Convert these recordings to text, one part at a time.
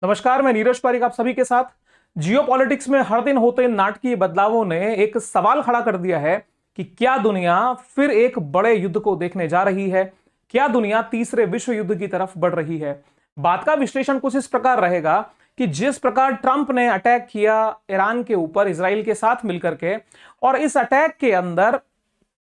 नमस्कार, मैं नीरज पारिक आप सभी के साथ। जियोपॉलिटिक्स में हर दिन होते नाटकीय बदलावों ने एक सवाल खड़ा कर दिया है कि क्या दुनिया फिर एक बड़े युद्ध को देखने जा रही है। क्या दुनिया तीसरे विश्व युद्ध की तरफ बढ़ रही है। बात का विश्लेषण कुछ इस प्रकार रहेगा कि जिस प्रकार ट्रंप ने अटैक किया ईरान के ऊपर इजराइल के साथ मिलकर के, और इस अटैक के अंदर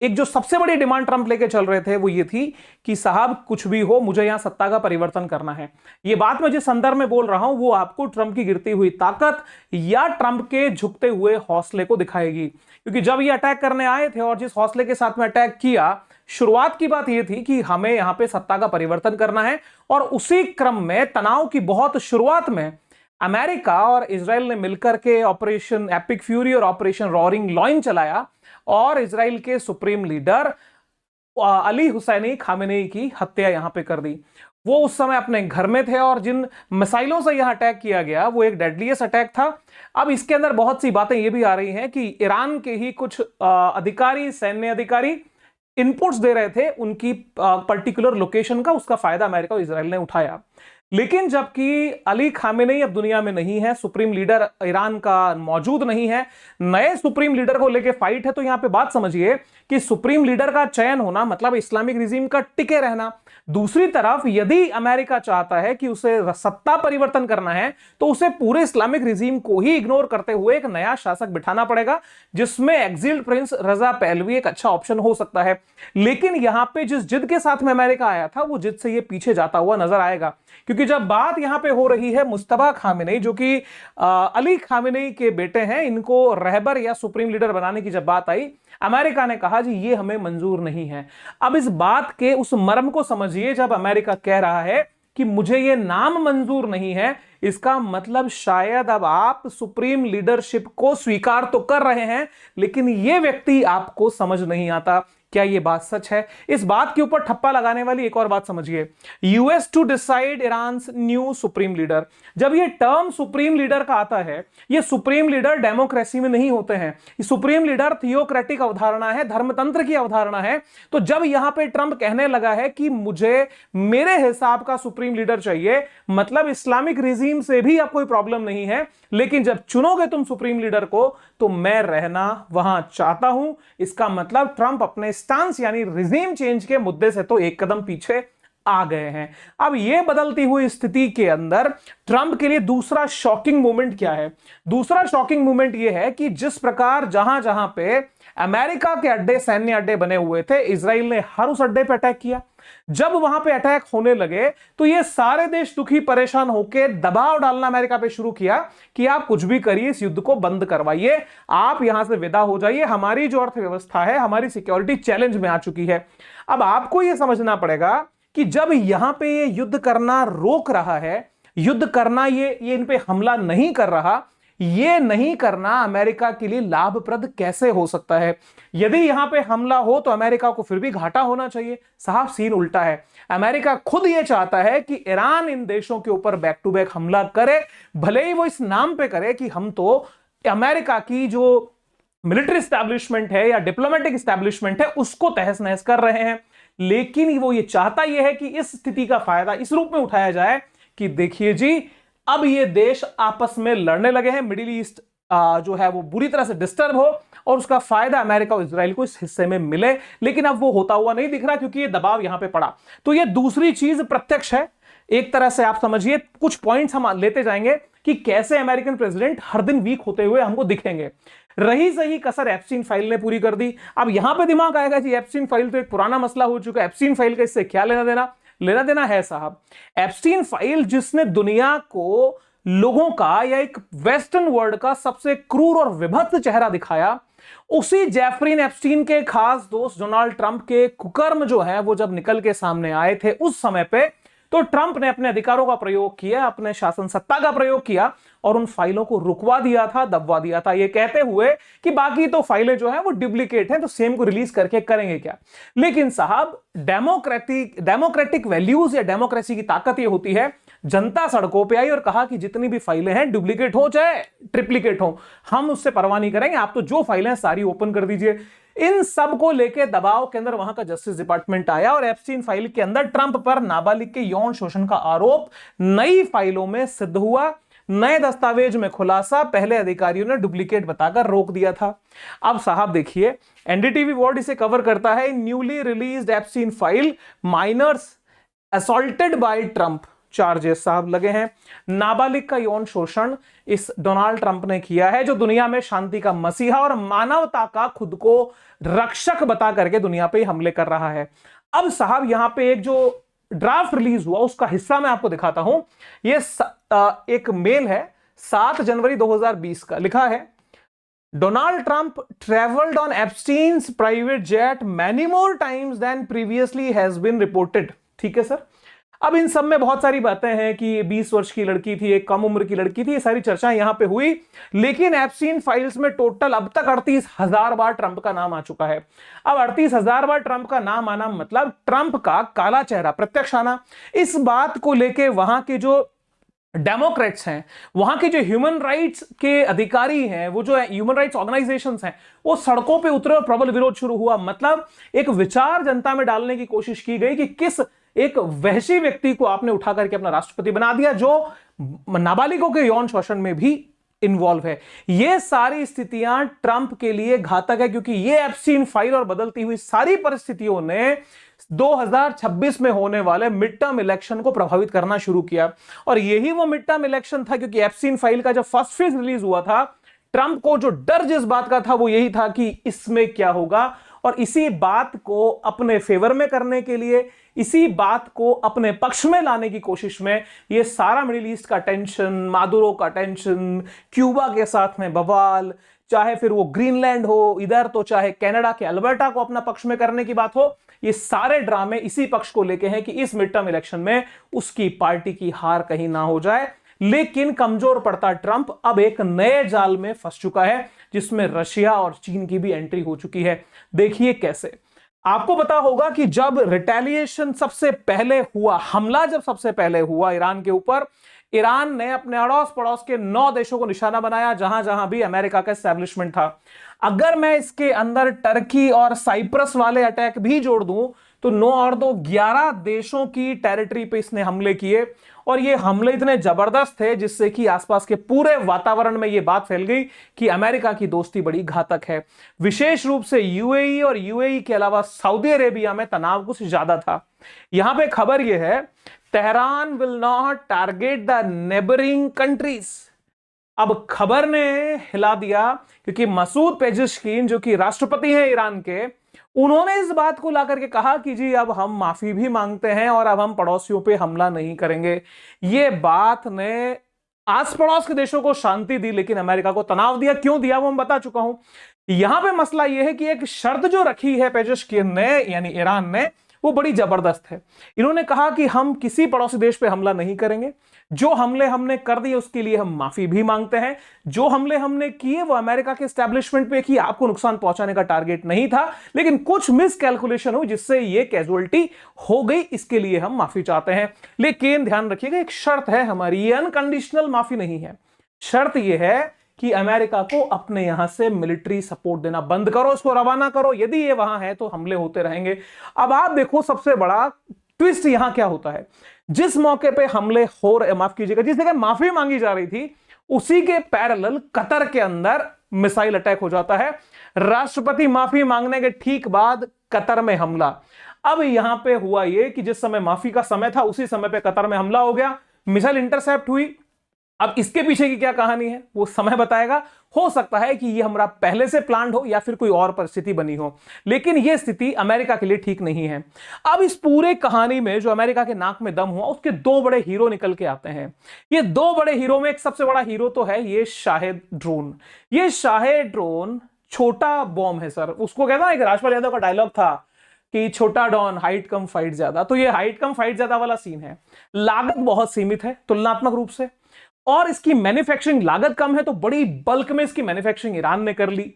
एक जो सबसे बड़ी डिमांड ट्रंप लेके चल रहे थे वो ये थी कि साहब कुछ भी हो, मुझे यहां सत्ता का परिवर्तन करना है। ये बात मैं जिस संदर्भ में बोल रहा हूं वो आपको ट्रंप की गिरती हुई ताकत या ट्रंप के झुकते हुए हौसले को दिखाएगी। क्योंकि जब ये अटैक करने आए थे और जिस हौसले के साथ में अटैक किया, शुरुआत की बात यह थी कि हमें यहां पे सत्ता का परिवर्तन करना है। और उसी क्रम में तनाव की बहुत शुरुआत में अमेरिका और इजराइल ने मिलकर के ऑपरेशन एपिक फ्यूरी और ऑपरेशन रॉरिंग लॉइन चलाया और इजराइल के supreme leader Ali Hosseini Khamenei की हत्या यहां पे कर दी। वो उस समय अपने घर में थे और जिन मिसाइलों से यह अटैक किया गया वो एक डेडलीस्ट अटैक था। अब इसके अंदर बहुत सी बातें ये भी आ रही हैं कि ईरान के ही कुछ अधिकारी, सैन्य अधिकारी इनपुट्स दे रहे थे उनकी पर्टिकुलर लोकेशन का, उसका फायदा अमेरिका और इजराइल ने उठाया। लेकिन जबकि अली खामेनेई अब दुनिया में नहीं है, सुप्रीम लीडर ईरान का मौजूद नहीं है, नए सुप्रीम लीडर को लेके फाइट है, तो यहां पे बात समझिए कि सुप्रीम लीडर का चयन होना मतलब इस्लामिक रिजीम का टिके रहना। दूसरी तरफ यदि अमेरिका चाहता है कि उसे सत्ता परिवर्तन करना है तो उसे पूरे इस्लामिक रिजीम को ही इग्नोर करते हुए एक नया शासक बिठाना पड़ेगा, जिसमें एक्सिल्ड प्रिंस रजा पहलवी एक अच्छा ऑप्शन हो सकता है। लेकिन यहां पे जिस जिद के साथ में अमेरिका आया था वो जिद से ये पीछे जाता हुआ नजर आएगा। क्योंकि जब बात यहां पे हो रही है मुस्तफा खामेनेई, जो कि अली खामेनेई के बेटे हैं, इनको रहबर या सुप्रीम लीडर बनाने की जब बात आई, अमेरिका ने कहा जी ये हमें मंजूर नहीं है। अब इस बात के उस मर्म को समझिए, जब अमेरिका कह रहा है कि मुझे ये नाम मंजूर नहीं है, इसका मतलब शायद अब आप सुप्रीम लीडरशिप को स्वीकार तो कर रहे हैं लेकिन ये व्यक्ति आपको समझ नहीं आता। क्या ये बात सच है? इस बात के ऊपर ठप्पा लगाने वाली एक और बात समझिए, US to decide Iran new supreme leader. जब ये टर्म सुप्रीम लीडर का आता है, ये सुप्रीम लीडर डेमोक्रेसी में नहीं होते हैं, ये सुप्रीम लीडर थियोक्रेटिक अवधारणा है, धर्मतंत्र की अवधारणा है। तो जब यहां पे ट्रंप कहने लगा है कि मुझे मेरे हिसाब का सुप्रीम लीडर चाहिए, मतलब इस्लामिक रिजीम से भी अब कोई प्रॉब्लम नहीं है, लेकिन जब चुनोगे तुम सुप्रीम लीडर को तो मैं रहना वहां चाहता हूं। इसका मतलब ट्रंप अपने स्टांस यानी रिजीम चेंज के मुद्दे से तो एक कदम पीछे आ गए हैं। अब यह बदलती हुई स्थिति के अंदर ट्रंप के लिए दूसरा शॉकिंग मोमेंट क्या है? दूसरा शॉकिंग मोमेंट यह है कि जिस प्रकार जहां जहां पे अमेरिका के अड्डे, सैन्य अड्डे बने हुए थे, इजराइल ने हर उस अड्डे पे अटैक किया। जब वहां पे अटैक होने लगे तो ये सारे देश दुखी परेशान होकर दबाव डालना अमेरिका पे शुरू किया कि आप कुछ भी करिए, इस युद्ध को बंद करवाइए, आप यहां से विदा हो जाइए, हमारी जो अर्थव्यवस्था है, हमारी सिक्योरिटी चैलेंज में आ चुकी है। अब आपको यह समझना पड़ेगा कि जब यहां पे ये युद्ध करना रोक रहा है, युद्ध करना ये इन पे हमला नहीं कर रहा, ये नहीं करना अमेरिका के लिए लाभप्रद कैसे हो सकता है? यदि यहां पे हमला हो तो अमेरिका को फिर भी घाटा होना चाहिए। साहब सीन उल्टा है। अमेरिका खुद ये चाहता है कि ईरान इन देशों के ऊपर बैक टू बैक हमला करे, भले ही वो इस नाम पे करे कि हम तो अमेरिका की जो मिलिट्री स्टैब्लिशमेंट है या डिप्लोमेटिक स्टैब्लिशमेंट है उसको तहस नहस कर रहे हैं। लेकिन वो ये चाहता यह है कि इस स्थिति का फायदा इस रूप में उठाया जाए कि देखिए जी, अब ये देश आपस में लड़ने लगे हैं, मिडिल ईस्ट जो है वो बुरी तरह से डिस्टर्ब हो और उसका फायदा अमेरिका और इजराइल को इस हिस्से में मिले। लेकिन अब वो होता हुआ नहीं दिख रहा क्योंकि ये दबाव यहां पे पड़ा। तो ये दूसरी चीज प्रत्यक्ष है। एक तरह से आप समझिए, कुछ पॉइंट्स हम लेते जाएंगे कि कैसे अमेरिकन प्रेसिडेंट हर दिन वीक होते हुए हमको दिखेंगे। रही सही कसर एप्स्टीन फाइल ने पूरी कर दी। अब यहां पे दिमाग आएगा जी एप्स्टीन फाइल तो एक पुराना मसला हो चुका है, एप्स्टीन फाइल का इससे क्या लेना देना? लेना देना है साहब। एप्स्टीन फाइल जिसने दुनिया को, लोगों का या एक वेस्टर्न वर्ल्ड का सबसे क्रूर और विभत्स चेहरा दिखाया, उसी जेफरीन एप्स्टीन के खास दोस्त डोनाल्ड ट्रंप के कुकर्म जो है वो जब निकल के सामने आए थे उस समय पे, तो ट्रंप ने अपने अधिकारों का प्रयोग किया, अपने शासन सत्ता का प्रयोग किया और उन फाइलों को रुकवा दिया था, दबवा दिया था, ये कहते हुए कि बाकी तो फाइलें जो हैं वो डुप्लीकेट हैं, तो सेम को रिलीज करके करेंगे क्या। लेकिन साहब डेमोक्रेटिक वैल्यूज या डेमोक्रेसी की ताकत ये होती है जनता सड़कों पे आई और कहा कि जितनी भी फाइलें हैं, डुप्लीकेट हो चाहे ट्रिप्लीकेट हो, हम उससे परवाह नहीं करेंगे, आप तो जो फाइलें हैं सारी ओपन कर दीजिए। इन सब को लेकर दबाव के अंदर वहां का जस्टिस डिपार्टमेंट आया और एप्स्टीन फाइल के अंदर ट्रंप पर नाबालिग के यौन शोषण का आरोप नई फाइलों में सिद्ध हुआ। नए दस्तावेज में खुलासा, पहले अधिकारियों ने डुप्लीकेट बताकर रोक दिया था। अब साहब देखिए, एनडीटीवी वर्ल्ड इसे कवर करता है, newly released Epstein file, minors assaulted by Trump charges साहब लगे हैं। नाबालिग का यौन शोषण इस डोनाल्ड ट्रंप ने किया है, जो दुनिया में शांति का मसीहा और मानवता का खुद को रक्षक बता करके दुनिया पे हमले कर रहा है। अब साहब यहां पे एक जो ड्राफ्ट रिलीज हुआ उसका हिस्सा मैं आपको दिखाता हूं। ये एक मेल है 7 जनवरी 2020 का, लिखा है Donald Trump travelled on Epstein's private jet many more times than previously has been reported. ठीक है सर। अब इन सब में बहुत सारी बातें हैं कि 20 वर्ष की लड़की थी, एक कम उम्र की लड़की थी, ये सारी चर्चाएं यहां पे हुई। लेकिन एप्स्टीन फाइल्स में टोटल अब तक 38,000 बार ट्रंप का नाम आ चुका है। अब 38,000 बार ट्रंप का नाम आना मतलब ट्रंप का काला चेहरा प्रत्यक्ष आना। इस बात को लेके वहां के जो डेमोक्रेट्स हैं, वहां के जो ह्यूमन राइट्स के अधिकारी हैं, वो जो ह्यूमन राइट्स ऑर्गेनाइजेशंस हैं, वो सड़कों पे उतरे और प्रबल विरोध शुरू हुआ। मतलब एक विचार जनता में डालने की कोशिश की गई कि किस एक वहशी व्यक्ति को आपने उठा करके अपना राष्ट्रपति बना दिया, जो नाबालिगों के यौन शोषण में भी इन्वॉल्व है। ये सारी स्थितियां ट्रंप के लिए घातक है, क्योंकि ये एप्स्टीन फाइल और बदलती हुई सारी परिस्थितियों ने 2026 में होने वाले मिड टर्म इलेक्शन को प्रभावित करना शुरू किया। और यही वो मिड टर्म इलेक्शन था, क्योंकि एप्स्टीन फाइल का जब फर्स्ट फेज रिलीज हुआ था, ट्रंप को जो डर जिस बात का था वो यही था कि इसमें क्या होगा। और इसी बात को अपने फेवर में करने के लिए, इसी बात को अपने पक्ष में लाने की कोशिश में ये सारा मिडिल ईस्ट का टेंशन, मादुरो का टेंशन, क्यूबा के साथ में बवाल, चाहे फिर वो ग्रीनलैंड हो इधर, तो चाहे कनाडा के अल्बर्टा को अपना पक्ष में करने की बात हो, ये सारे ड्रामे इसी पक्ष को लेके हैं कि इस मिड टर्म इलेक्शन में उसकी पार्टी की हार कहीं ना हो जाए। लेकिन कमजोर पड़ता ट्रंप अब एक नए जाल में फंस चुका है, जिसमें रशिया और चीन की भी एंट्री हो चुकी है। देखिए कैसे। आपको पता होगा कि जब रिटेलिएशन सबसे पहले हुआ, हमला जब सबसे पहले हुआ ईरान के ऊपर, ईरान ने अपने अड़ोस पड़ोस के 9 देशों को निशाना बनाया, जहां जहां भी अमेरिका का एस्टेब्लिशमेंट था। अगर मैं इसके अंदर टर्की और साइप्रस वाले अटैक भी जोड़ दूं तो 9 और 2 11 देशों की टेरिटरी पे इसने हमले किए। और ये हमले इतने जबरदस्त थे जिससे कि आसपास के पूरे वातावरण में ये बात फैल गई कि अमेरिका की दोस्ती बड़ी घातक है। विशेष रूप से यूएई और यूएई के अलावा सऊदी अरेबिया में तनाव कुछ ज्यादा था। यहां पे खबर यह है, Tehran will not target the neighbouring countries. अब खबर ने हिला दिया, क्योंकि मसूद पेजेश्किन जो कि राष्ट्रपति हैं ईरान के, उन्होंने इस बात को लाकर के कहा कि जी अब हम माफी भी मांगते हैं और अब हम पड़ोसियों पे हमला नहीं करेंगे। ये बात ने आस पड़ोस के देशों को शांति दी, लेकिन अमेरिका को तनाव दिया। क्यों दिया वो मैं बता चुका हूं। यहां पे मसला यह है कि एक शर्त जो रखी है पेजेश्किन ने, यानी ईरान ने, वो बड़ी जबरदस्त है। इन्होंने कहा कि हम किसी पड़ोसी देश पे हमला नहीं करेंगे, जो हमले हमने कर दिए उसके लिए हम माफी भी मांगते हैं, जो हमले हमने किए वो अमेरिका के एस्टेब्लिशमेंट पे किए, आपको नुकसान पहुंचाने का टारगेट नहीं था, लेकिन कुछ मिस कैलकुलेशन हुई जिससे ये कैजुअलिटी हो गई, इसके लिए हम माफी चाहते हैं। लेकिन ध्यान रखिएगा, एक शर्त है हमारी, ये अनकंडीशनल माफी नहीं है। शर्त यह है कि अमेरिका को अपने यहां से मिलिट्री सपोर्ट देना बंद करो, इसको रवाना करो। यदि ये वहां है तो हमले होते रहेंगे। अब आप देखो सबसे बड़ा ट्विस्ट यहां क्या होता है। जिस मौके पे हमले हो रहे, माफ कीजिएगा, जिस जगह माफी मांगी जा रही थी, उसी के पैरेलल कतर के अंदर मिसाइल अटैक हो जाता है। राष्ट्रपति माफी मांगने के ठीक बाद कतर में हमला। अब यहां पे हुआ यह कि जिस समय माफी का समय था उसी समय पे कतर में हमला हो गया, मिसाइल इंटरसेप्ट हुई। अब इसके पीछे की क्या कहानी है वो समय बताएगा। हो सकता है कि ये हमारा पहले से प्लान हो या फिर कोई और परिस्थिति बनी हो, लेकिन ये स्थिति अमेरिका के लिए ठीक नहीं है। अब इस पूरे कहानी में जो अमेरिका के नाक में दम हुआ, उसके 2 बड़े हीरो निकल के आते हैं। ये 2 बड़े हीरो में एक सबसे बड़ा हीरो तो है ये शाहेद ड्रोन। ये शाहेद ड्रोन छोटा बॉम्ब है सर। उसको कहता है, एक राजपाल यादव का डायलॉग था कि छोटा डॉन हाइट कम फाइट ज्यादा। तो ये हाइट कम फाइट ज्यादा वाला सीन है। लागत बहुत सीमित है तुलनात्मक रूप से, और इसकी मैन्युफैक्चरिंग लागत कम है, तो बड़ी बल्क में इसकी मैन्युफैक्चरिंग ईरान ने कर ली।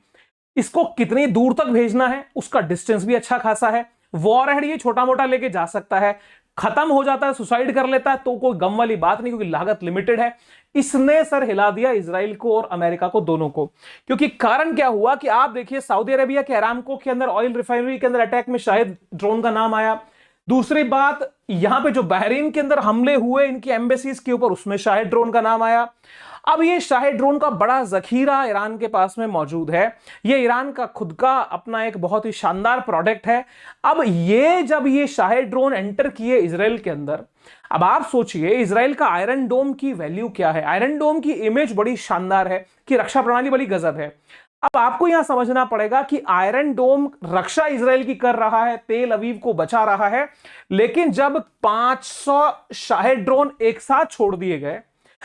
इसको कितनी दूर तक भेजना है, उसका डिस्टेंस भी अच्छा खासा है। वॉरहेड ये छोटा मोटा लेके जा सकता है। खत्म हो जाता है, सुसाइड कर लेता है, तो कोई गम वाली बात नहीं, क्योंकि लागत लिमिटेड है। इसने सर हिला दिया इजराइल को और अमेरिका को, दोनों को। क्योंकि कारण क्या हुआ कि आप देखिए, सऊदी अरेबिया के अरामको के अंदर ऑयल रिफाइनरी के अंदर अटैक में शायद ड्रोन का नाम आया। दूसरी बात, यहां पे जो बहरीन के अंदर हमले हुए इनकी एम्बेसीज के ऊपर, उसमें शायद ड्रोन का नाम आया। अब ये शायद ड्रोन का बड़ा जखीरा ईरान के पास में मौजूद है। ये ईरान का खुद का अपना एक बहुत ही शानदार प्रोडक्ट है। अब ये जब ये शायद ड्रोन एंटर किए इजराइल के अंदर, अब आप सोचिए इजराइल का आयरन डोम की वैल्यू क्या है। आयरन डोम की इमेज बड़ी शानदार है कि रक्षा प्रणाली बड़ी गजब है। अब आपको यहां समझना पड़ेगा कि आयरन डोम रक्षा इजराइल की कर रहा है, तेल अवीव को बचा रहा है, लेकिन जब 500 शाहेद ड्रोन एक साथ छोड़ दिए गए,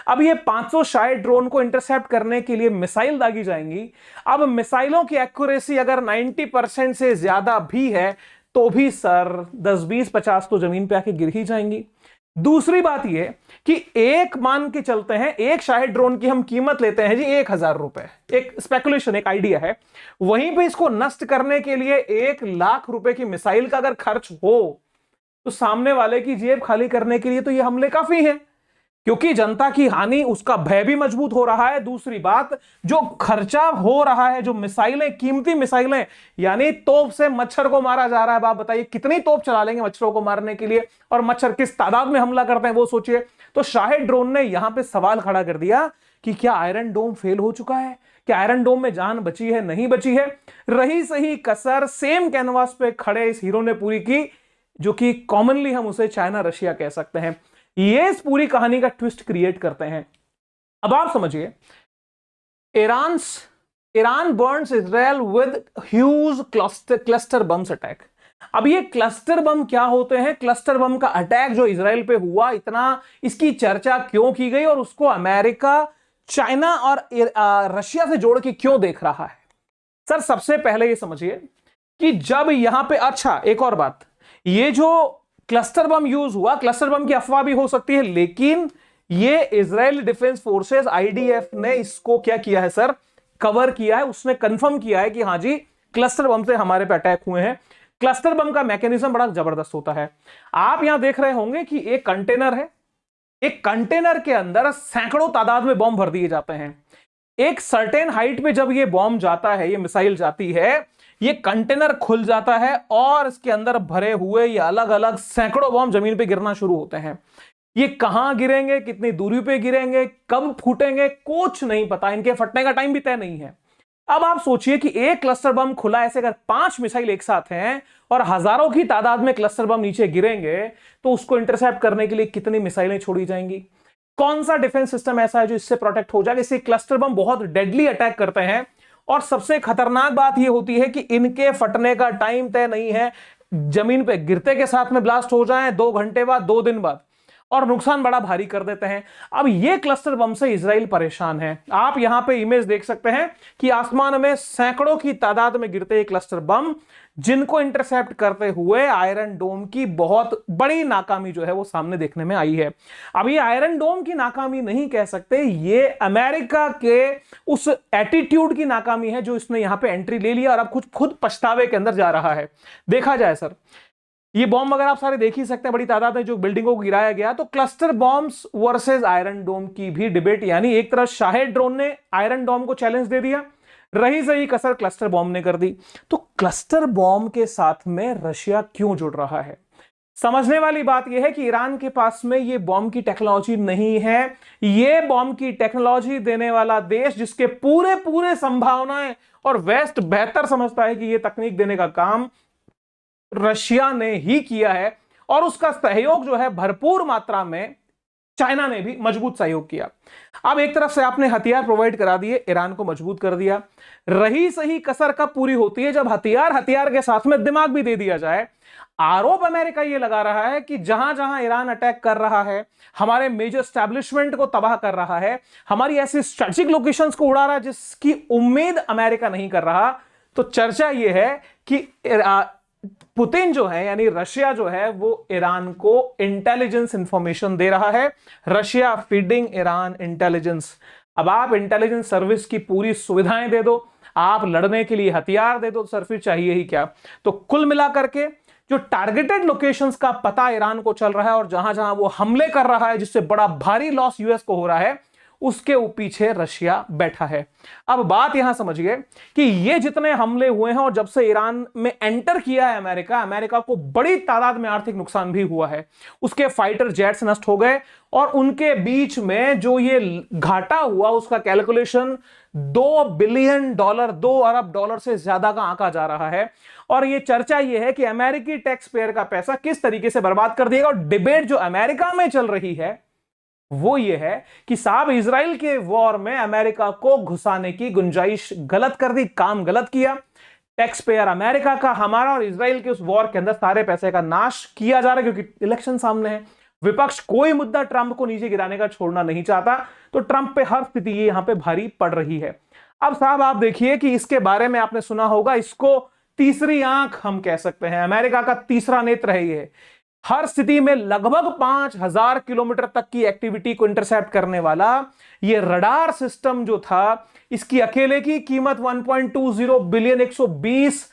अब ये 500 शाहेद ड्रोन को इंटरसेप्ट करने के लिए मिसाइल दागी जाएंगी। अब मिसाइलों की एक्यूरेसी अगर 90% से ज्यादा भी है तो भी सर 10, 20, 50 तो जमीन पे आके गिर ही जाएंगी। दूसरी बात यह कि एक मान के चलते हैं, एक शाहेद ड्रोन की हम कीमत लेते हैं जी 1000 रुपए, एक स्पेकुलेशन, एक आइडिया है। वहीं पे इसको नष्ट करने के लिए 1 लाख रुपए की मिसाइल का अगर खर्च हो तो सामने वाले की जेब खाली करने के लिए तो ये हमले काफी हैं, क्योंकि जनता की हानि, उसका भय भी मजबूत हो रहा है। दूसरी बात, जो खर्चा हो रहा है, जो मिसाइलें, कीमती मिसाइलें, यानी तोप से मच्छर को मारा जा रहा है। आप बताइए कितनी तोप चला लेंगे मच्छरों को मारने के लिए, और मच्छर किस तादाद में हमला करते हैं वो सोचिए। तो शाहेद ड्रोन ने यहां पर सवाल खड़ा कर दिया कि क्या आयरन डोम फेल हो चुका है, क्या आयरन डोम में जान बची है, नहीं बची है। रही सही कसर सेम कैनवास पे खड़े इस हीरो ने पूरी की, जो कि कॉमनली हम उसे चाइना रशिया कह सकते हैं। ये इस पूरी कहानी का ट्विस्ट क्रिएट करते हैं। अब आप समझिए, Iran burns Israel with huge cluster bombs attack. अब ये क्लस्टर बम क्या होते हैं? क्लस्टर बम का अटैक जो इजराइल पे हुआ, इतना इसकी चर्चा क्यों की गई और उसको अमेरिका, चाइना और रशिया से जोड़ के क्यों देख रहा है? सर सबसे पहले ये समझिए कि जब यहां पे, अच्छा एक और बात, ये जो क्लस्टर बम यूज हुआ, क्लस्टर बम की अफवाह भी हो सकती है, लेकिन ये इजराइल डिफेंस फोर्सेस आईडीएफ ने इसको क्या किया है सर, कवर किया है। उसने कंफर्म किया है कि हां जी क्लस्टर बम से हमारे पे अटैक हुए हैं। क्लस्टर बम का मैकेनिज्म बड़ा जबरदस्त होता है। आप यहां देख रहे होंगे कि एक कंटेनर है, एक कंटेनर के अंदर सैकड़ों तादाद में बॉम्ब भर दिए जाते हैं। एक सर्टेन हाइट पे जब ये बॉम्ब जाता है, ये मिसाइल जाती है, ये कंटेनर खुल जाता है और इसके अंदर भरे हुए ये अलग अलग सैकड़ों बॉम्ब जमीन पे गिरना शुरू होते हैं। ये कहां गिरेंगे, कितनी दूरी पे गिरेंगे, कब फूटेंगे, कुछ नहीं पता। इनके फटने का टाइम भी तय नहीं है। अब आप सोचिए कि एक क्लस्टर बम खुला, ऐसे अगर 5 मिसाइल एक साथ हैं और हजारों की तादाद में क्लस्टर बम नीचे गिरेंगे, तो उसको इंटरसेप्ट करने के लिए कितनी मिसाइलें छोड़ी जाएंगी? कौन सा डिफेंस सिस्टम ऐसा है जो इससे प्रोटेक्ट हो जाएगा? इससे क्लस्टर बम बहुत डेडली अटैक करते हैं, और सबसे खतरनाक बात यह होती है कि इनके फटने का टाइम तय नहीं है। जमीन पे गिरते के साथ में ब्लास्ट हो जाए 2 घंटे बाद, 2 दिन बाद, और नुकसान बड़ा भारी कर देते हैं। अब ये क्लस्टर बम से इजराइल परेशान है। आप यहां पे इमेज देख सकते हैं कि आसमान में सैकड़ों की तादाद में गिरते क्लस्टर बम, जिनको इंटरसेप्ट करते हुए आयरन डोम की बहुत बड़ी नाकामी जो है वो सामने देखने में आई है। अब ये आयरन डोम की नाकामी नहीं कह सकते, ये अमेरिका के उस एटीट्यूड की नाकामी है जो इसने यहां पे एंट्री ले लिया और अब कुछ खुद पछतावे के अंदर जा रहा है। देखा जाए सर, ये बॉम्ब अगर आप सारे देख ही सकते हैं, बड़ी तादाद में जो बिल्डिंगों को गिराया गया, तो क्लस्टर बॉम्ब्स वर्सेस आयरन डोम की भी डिबेट, यानी एक तरफ शाहेद ड्रोन ने आयरन डोम को चैलेंज दे दिया, रही सही कसर क्लस्टर बॉम्ब ने कर दी। तो क्लस्टर बॉम्ब के साथ में रशिया क्यों जुड़ रहा है? समझने वाली बात यह है कि ईरान के पास में यह बॉम्ब की टेक्नोलॉजी नहीं है। यह बॉम्ब की टेक्नोलॉजी देने वाला देश, जिसके पूरे पूरे संभावनाएं और वेस्ट बेहतर समझता है कि यह तकनीक देने का काम रशिया ने ही किया है, और उसका सहयोग जो है भरपूर मात्रा में चाइना ने भी मजबूत सहयोग किया। अब एक तरफ से आपने हथियार प्रोवाइड करा दिए, ईरान को मजबूत कर दिया, रही सही कसर कब पूरी होती है? जब हथियार के साथ में दिमाग भी दे दिया जाए। आरोप अमेरिका यह लगा रहा है कि जहां जहां ईरान अटैक कर रहा है, हमारे मेजर एस्टैब्लिशमेंट को तबाह कर रहा है, हमारी ऐसी स्ट्रेटेजिक लोकेशंस को उड़ा रहा है जिसकी उम्मीद अमेरिका नहीं कर रहा, तो चर्चा यह है कि पुतिन जो है, यानी रशिया जो है, वो ईरान को इंटेलिजेंस इंफॉर्मेशन दे रहा है। Russia feeding Iran intelligence. अब आप इंटेलिजेंस सर्विस की पूरी सुविधाएं दे दो, आप लड़ने के लिए हथियार दे दो, सर फिर चाहिए ही क्या? तो कुल मिलाकर के जो टारगेटेड लोकेशंस का पता ईरान को चल रहा है और जहां जहां वो हमले कर रहा है जिससे बड़ा भारी लॉस यूएस को हो रहा है, उसके पीछे रशिया बैठा है। अब बात यहां समझिए कि ये जितने हमले हुए हैं और जब से ईरान में एंटर किया है अमेरिका, अमेरिका को बड़ी तादाद में आर्थिक नुकसान भी हुआ है। उसके फाइटर जेट्स नष्ट हो गए और उनके बीच में जो ये घाटा हुआ उसका कैलकुलेशन $2 बिलियन, $2 अरब से ज्यादा का आंका जा रहा है। और ये चर्चा ये है कि अमेरिकी टैक्स पेयर का पैसा किस तरीके से बर्बाद कर दिएगा। और डिबेट जो अमेरिका में चल रही है वो ये है कि साहब इजराइल के वॉर में अमेरिका को घुसाने की गुंजाइश गलत कर दी, काम गलत किया। टैक्स पेयर अमेरिका का, हमारा और इजराइल के उस वॉर के अंदर सारे पैसे का नाश किया जा रहा है क्योंकि इलेक्शन सामने है। विपक्ष कोई मुद्दा ट्रंप को नीचे गिराने का छोड़ना नहीं चाहता, तो ट्रंप पे हर स्थिति ये यहां पे भारी पड़ रही है। अब साहब आप देखिए कि इसके बारे में आपने सुना होगा, इसको तीसरी आंख हम कह सकते हैं, अमेरिका का तीसरा नेत्र है ये। हर स्थिति में लगभग 5000 किलोमीटर तक की एक्टिविटी को इंटरसेप्ट करने वाला ये रडार सिस्टम जो था, इसकी अकेले की कीमत 1.20 बिलियन, 120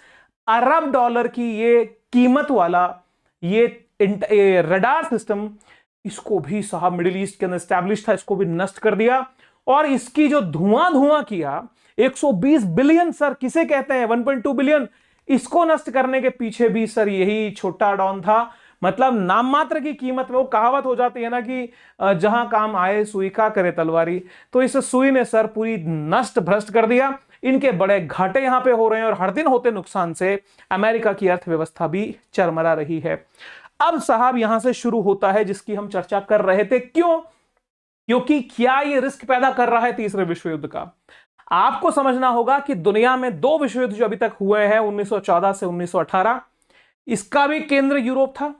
अरब डॉलर की ये कीमत वाला ये रडार सिस्टम, इसको भी साहब मिडिल ईस्ट के अंदर स्टैब्लिश था, इसको भी नष्ट कर दिया। और इसकी जो धुआं किया 120 बिलियन, सर किसे कहते हैं 1.2 बिलियन, इसको नष्ट करने के पीछे भी सर यही छोटा डॉन था। मतलब नाम मात्र की कीमत में, वो कहावत हो जाती है ना कि जहां काम आए सुई का करे तलवारी, तो इस सुई ने सर पूरी नष्ट भ्रष्ट कर दिया। इनके बड़े घाटे यहां पे हो रहे हैं और हर दिन होते नुकसान से अमेरिका की अर्थव्यवस्था भी चरमरा रही है। अब साहब यहां से शुरू होता है जिसकी हम चर्चा कर रहे थे, क्यों? क्योंकि क्या ये रिस्क पैदा कर रहा है तीसरे विश्व युद्ध का। आपको समझना होगा कि दुनिया में दो विश्व युद्ध जो अभी तक हुए हैं 1914 से 1918, इसका भी केंद्र यूरोप था।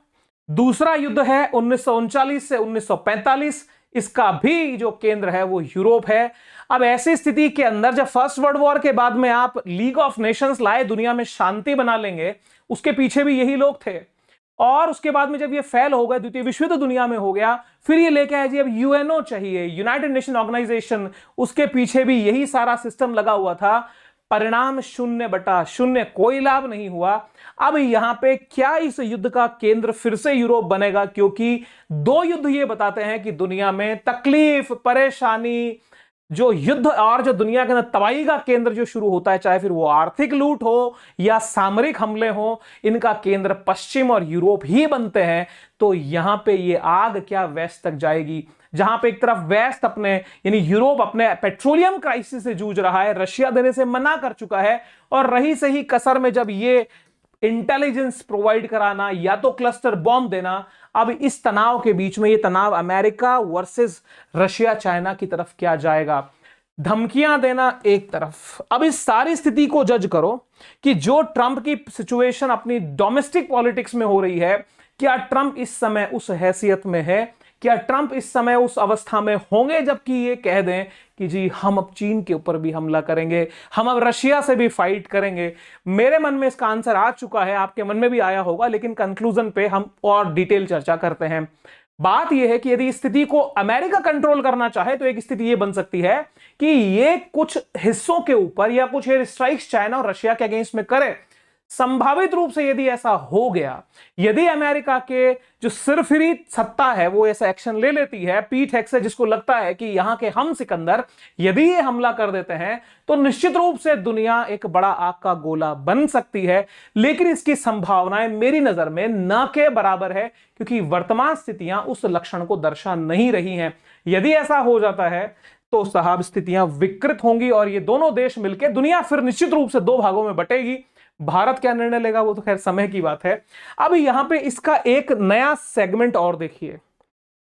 दूसरा युद्ध है 1939 से 1945, इसका भी जो केंद्र है वो यूरोप है। अब ऐसी स्थिति के अंदर जब फर्स्ट वर्ल्ड वॉर के बाद में आप लीग ऑफ नेशंस लाए, दुनिया में शांति बना लेंगे, उसके पीछे भी यही लोग थे। और उसके बाद में जब ये फेल हो गया, द्वितीय विश्व युद्ध दुनिया में हो गया, फिर ये लेके आए जी अब यूएनओ चाहिए, यूनाइटेड नेशन ऑर्गेनाइजेशन, उसके पीछे भी यही सारा सिस्टम लगा हुआ था। परिणाम 0/0, कोई लाभ नहीं हुआ। अब यहां पे क्या इस युद्ध का केंद्र फिर से यूरोप बनेगा? क्योंकि दो युद्ध ये बताते हैं कि दुनिया में तकलीफ, परेशानी, जो युद्ध और जो दुनिया के अंदर तबाही का केंद्र जो शुरू होता है, चाहे फिर वो आर्थिक लूट हो या सामरिक हमले हो, इनका केंद्र पश्चिम और यूरोप ही बनते हैं। तो यहां पे ये आग क्या वेस्ट तक जाएगी, जहां पे एक तरफ वेस्ट अपने यानी यूरोप अपने पेट्रोलियम क्राइसिस से जूझ रहा है, रशिया देने से मना कर चुका है, और रही सही कसर में जब ये इंटेलिजेंस प्रोवाइड कराना या तो क्लस्टर बॉम्ब देना, अब इस तनाव के बीच में ये तनाव अमेरिका वर्सेस रशिया चाइना की तरफ क्या जाएगा, धमकियां देना एक तरफ। अब इस सारी स्थिति को जज करो कि जो ट्रंप की सिचुएशन अपनी डोमेस्टिक पॉलिटिक्स में हो रही है, क्या ट्रंप इस समय उस हैसियत में है, क्या ट्रंप इस समय उस अवस्था में होंगे जबकि ये कह दें कि जी हम अब चीन के ऊपर भी हमला करेंगे, हम अब रशिया से भी फाइट करेंगे? मेरे मन में इसका आंसर आ चुका है, आपके मन में भी आया होगा, लेकिन कंक्लूजन पे हम और डिटेल चर्चा करते हैं। बात यह है कि यदि स्थिति को अमेरिका कंट्रोल करना चाहे तो एक स्थिति यह बन सकती है कि ये कुछ हिस्सों के ऊपर या कुछ एयर स्ट्राइक्स चाइना और रशिया के अगेंस्ट में करे। संभावित रूप से यदि ऐसा हो गया, यदि अमेरिका के जो सिरफिरी सत्ता है वो ऐसा एक्शन ले लेती है, पीठ हेक्स है जिसको लगता है कि यहां के हम सिकंदर यदि ये हमला कर देते हैं तो निश्चित रूप से दुनिया एक बड़ा आग का गोला बन सकती है। लेकिन इसकी संभावनाएं मेरी नजर में न के बराबर है, क्योंकि वर्तमान स्थितियां उस लक्षण को दर्शा नहीं रही हैं। यदि ऐसा हो जाता है तो साहब स्थितियां विकृत होंगी और ये दोनों देश मिलकर दुनिया फिर निश्चित रूप से दो भागों में बटेगी। भारत क्या निर्णय लेगा वो तो खैर समय की बात है। अब यहां पे इसका एक नया सेगमेंट और देखिए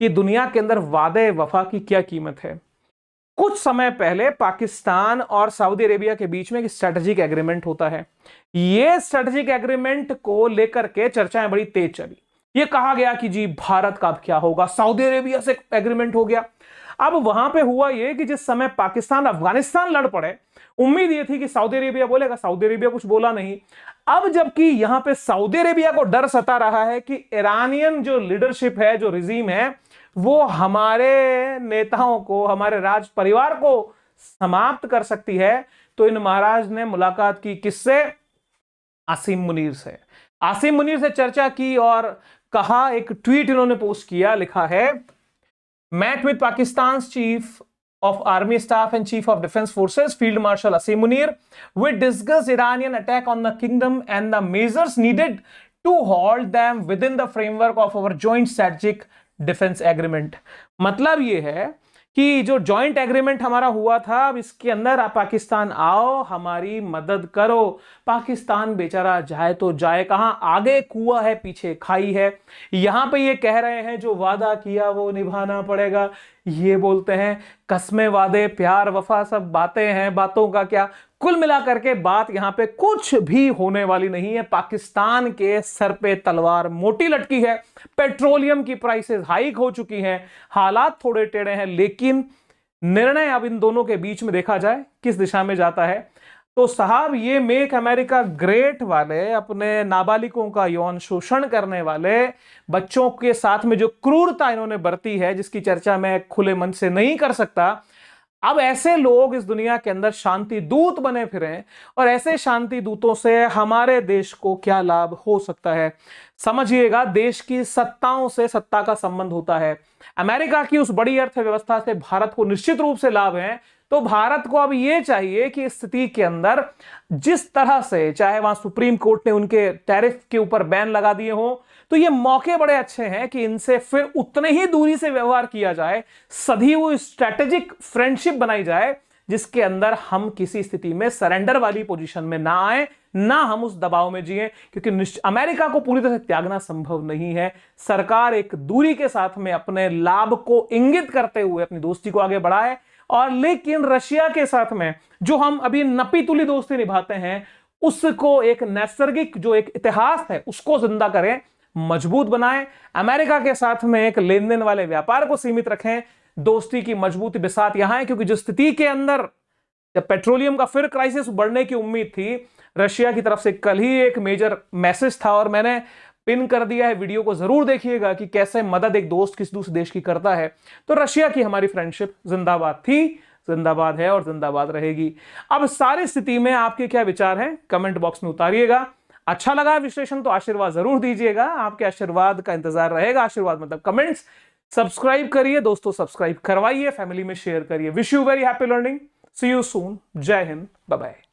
कि दुनिया के अंदर वादे वफा की क्या कीमत है। कुछ समय पहले पाकिस्तान और सऊदी अरेबिया के बीच में एक स्ट्रेटेजिक एग्रीमेंट होता है। ये स्ट्रेटेजिक एग्रीमेंट को लेकर के चर्चाएं बड़ी तेज चली। ये कहा गया कि जी भारत का अब क्या होगा, सऊदी अरेबिया से एग्रीमेंट हो गया। अब वहां पे हुआ ये कि जिस समय पाकिस्तान अफगानिस्तान लड़ पड़े, उम्मीद ये थी कि सऊदी अरेबिया बोलेगा, सऊदी अरेबिया कुछ बोला नहीं। अब जबकि यहां पे सऊदी अरेबिया को डर सता रहा है कि ईरानियन जो लीडरशिप है, जो रिजीम है, वो हमारे नेताओं को, हमारे राज परिवार को समाप्त कर सकती है, तो इन महाराज ने मुलाकात की किससे? आसिम मुनीर से। आसिम मुनीर से चर्चा की और कहा, एक ट्वीट इन्होंने पोस्ट किया, लिखा है, met with Pakistan's chief of army staff and chief of defense forces Field Marshal Asim Munir. We discussed Iranian attack on the kingdom and the measures needed to halt them within the framework of our joint strategic defense agreement. मतलब ये है कि जो joint agreement हमारा हुआ था, अब इसके अंदर आप पाकिस्तान आओ, हमारी मदद करो। पाकिस्तान बेचारा जाए तो जाए कहां, आगे कुआं है पीछे खाई है। यहां पे ये कह रहे हैं जो वादा किया वो निभाना पड़ेगा। ये बोलते हैं कस्में वादे प्यार वफा सब बातें हैं, बातों का क्या। कुल मिलाकर के बात यहां पे कुछ भी होने वाली नहीं है। पाकिस्तान के सर पे तलवार मोटी लटकी है। पेट्रोलियम की प्राइसेस हाइक हो चुकी हैं, हालात थोड़े टेढ़े हैं, लेकिन निर्णय अब इन दोनों के बीच में देखा जाए किस दिशा में जाता है। तो साहब, ये मेक अमेरिका ग्रेट वाले, अपने नाबालिगों का यौन शोषण करने वाले, बच्चों के साथ में जो क्रूरता इन्होंने बरती है, जिसकी चर्चा मैं खुले मन से नहीं कर सकता, अब ऐसे लोग इस दुनिया के अंदर शांति दूत बने फिरें, और ऐसे शांति दूतों से हमारे देश को क्या लाभ हो सकता है। समझिएगा, देश की सत्ताओं से सत्ता का संबंध होता है। अमेरिका की उस बड़ी अर्थव्यवस्था से भारत को निश्चित रूप से लाभ है। तो भारत को अब यह चाहिए कि इस स्थिति के अंदर जिस तरह से, चाहे वहां सुप्रीम कोर्ट ने उनके टैरिफ के ऊपर बैन लगा दिए हो, तो ये मौके बड़े अच्छे हैं कि इनसे फिर उतने ही दूरी से व्यवहार किया जाए, सधी हुई स्ट्रेटेजिक फ्रेंडशिप बनाई जाए, जिसके अंदर हम किसी स्थिति में सरेंडर वाली पोजीशन में ना आए, ना हम उस दबाव में जिए, क्योंकि अमेरिका को पूरी तरह से त्यागना संभव नहीं है। सरकार एक दूरी के साथ में अपने लाभ को इंगित करते हुए अपनी दोस्ती को आगे बढ़ाए, और लेकिन रशिया के साथ में जो हम अभी नपी तुली दोस्ती निभाते हैं, उसको एक नैसर्गिक जो एक इतिहास है उसको जिंदा करें, मजबूत बनाएं। अमेरिका के साथ में एक लेन देन वाले व्यापार को सीमित रखें। दोस्ती की मजबूती बिसात यहां है, क्योंकि जो स्थिति के अंदर जब पेट्रोलियम का फिर क्राइसिस बढ़ने की उम्मीद थी, रशिया की तरफ से कल ही एक मेजर मैसेज था, और मैंने पिन कर दिया है, वीडियो को जरूर देखिएगा कि कैसे मदद एक दोस्त किस दूसरे देश की करता है। तो रशिया की हमारी फ्रेंडशिप जिंदाबाद थी, जिंदाबाद है और जिंदाबाद रहेगी। अब सारी स्थिति में आपके क्या विचार हैं, कमेंट बॉक्स में उतारिएगा। अच्छा लगा विश्लेषण तो आशीर्वाद जरूर दीजिएगा, आपके आशीर्वाद का इंतजार रहेगा। आशीर्वाद मतलब कमेंट्स। सब्सक्राइब करिए दोस्तों, सब्सक्राइब करवाइए, फैमिली में शेयर करिए। Wish you very happy learning. See you soon. जय हिंद, बाय बाय।